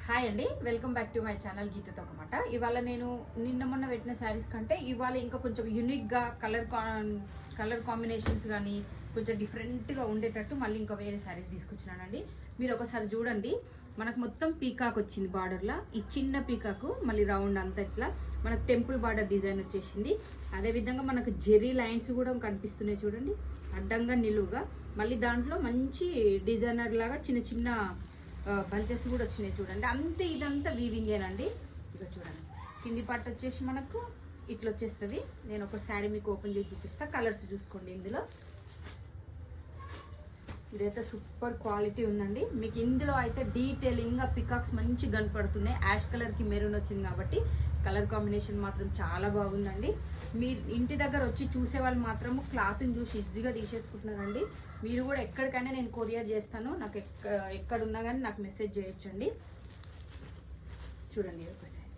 Hi అండి, welcome back to my channel గీతతో ఒకమాట. ఇవాళ నేను నిన్న మొన్న పెట్టిన శారీస్ కంటే ఇవాళ ఇంకా కొంచెం యూనిక్గా కలర్ కాంబినేషన్స్ కానీ కొంచెం డిఫరెంట్గా ఉండేటట్టు మళ్ళీ ఇంకా వేరే శారీస్ తీసుకొచ్చినానండి. మీరు ఒకసారి చూడండి. మనకు మొత్తం పీకాక్ వచ్చింది బార్డర్లో. ఈ చిన్న పీకాకు మళ్ళీ రౌండ్ అంతా ఇట్లా మనకు టెంపుల్ బార్డర్ డిజైన్ వచ్చేసింది. అదేవిధంగా మనకు జెరీ లైన్స్ కూడా కనిపిస్తున్నాయి చూడండి, అడ్డంగా నిలువుగా. మళ్ళీ దాంట్లో మంచి డిజైనర్ లాగా చిన్న చిన్న బంచెస్ కూడా వచ్చినాయి చూడండి. అంతే ఇదంతా వీవింగేనండి. ఇక చూడండి, కింది పార్ట్ వచ్చేసి మనకు ఇట్లా వచ్చేస్తుంది. నేను ఒక శారీ మీకు ఓపెన్ చేసి చూపిస్తా, కలర్స్ చూసుకోండి. ఇందులో ఇదైతే సూపర్ క్వాలిటీ ఉందండి. మీకు ఇందులో అయితే డీటెయిలింగ్గా పికాక్స్ మంచి కనపడుతున్నాయి. యాష్ కలర్కి మెరూన్ వచ్చింది కాబట్టి కలర్ కాంబినేషన్ మాత్రం చాలా బాగుందండి. మీరు ఇంటి దగ్గర వచ్చి చూసే వాళ్ళు మాత్రము క్లాత్ని చూసి ఈజీగా తీసేసుకుంటున్నారండి. మీరు కూడా ఎక్కడికైనా నేను కొరియర్ చేస్తాను, నాకు ఎక్కడున్నా కానీ నాకు మెసేజ్ చేయొచ్చండి. చూడండి ఒకసారి,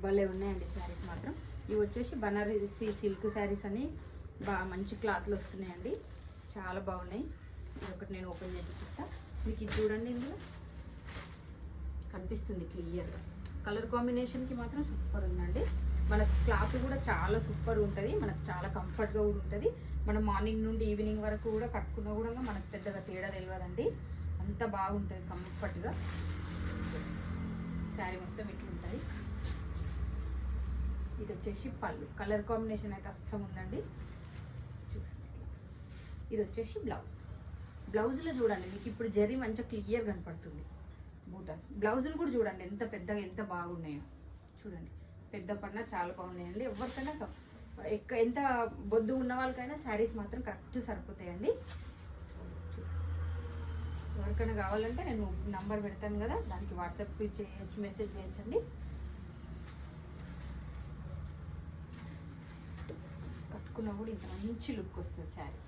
భలే ఉన్నాయండి శారీస్ మాత్రం. ఇవి వచ్చేసి బనారసి సిల్క్ శారీస్ అని బాగా మంచి క్లాత్లు వస్తున్నాయండి, చాలా బాగున్నాయి. ఇది ఒకటి నేను ఓపెన్ చేసి చూపిస్తా మీకు. ఇది చూడండి, ఇందులో కనిపిస్తుంది క్లియర్గా. కలర్ కాంబినేషన్కి మాత్రం సూపర్ ఉందండి. మనకు క్లాత్ కూడా చాలా సూపర్ ఉంటుంది, మనకు చాలా కంఫర్ట్గా కూడా ఉంటుంది. మనం మార్నింగ్ నుండి ఈవినింగ్ వరకు కూడా కట్టుకున్నా కూడా మనకు పెద్దగా తేడా తెలియదండి, అంత బాగుంటుంది కంఫర్ట్గా. శారీ మొత్తం ఇట్లుంటుంది. ఇది వచ్చేసి పళ్ళు. కలర్ కాంబినేషన్ అయితే అస్సలు ఉందండి. చూడండి, ఇది వచ్చేసి బ్లౌజ్. బ్లౌజ్లో చూడండి, మీకు ఇప్పుడు జరీ మంచిగా క్లియర్ కనపడుతుంది. బూటాస్ బ్లౌజులు కూడా చూడండి ఎంత పెద్దగా ఎంత బాగున్నాయో చూడండి. పెద్ద పన్న చాలా బాగున్నాయండి. ఎవరికైనా ఎంత బొద్దు ఉన్న వాళ్ళకైనా శారీస్ మాత్రం కరెక్ట్ సరిపోతాయండి. ఎవరికైనా కావాలంటే నేను నంబర్ పెడతాను కదా, దానికి వాట్సాప్ చేయొచ్చు, మెసేజ్ చేయొచ్చండి. కట్టుకున్నా కూడా ఇంత మంచి లుక్ వస్తుంది శారీ.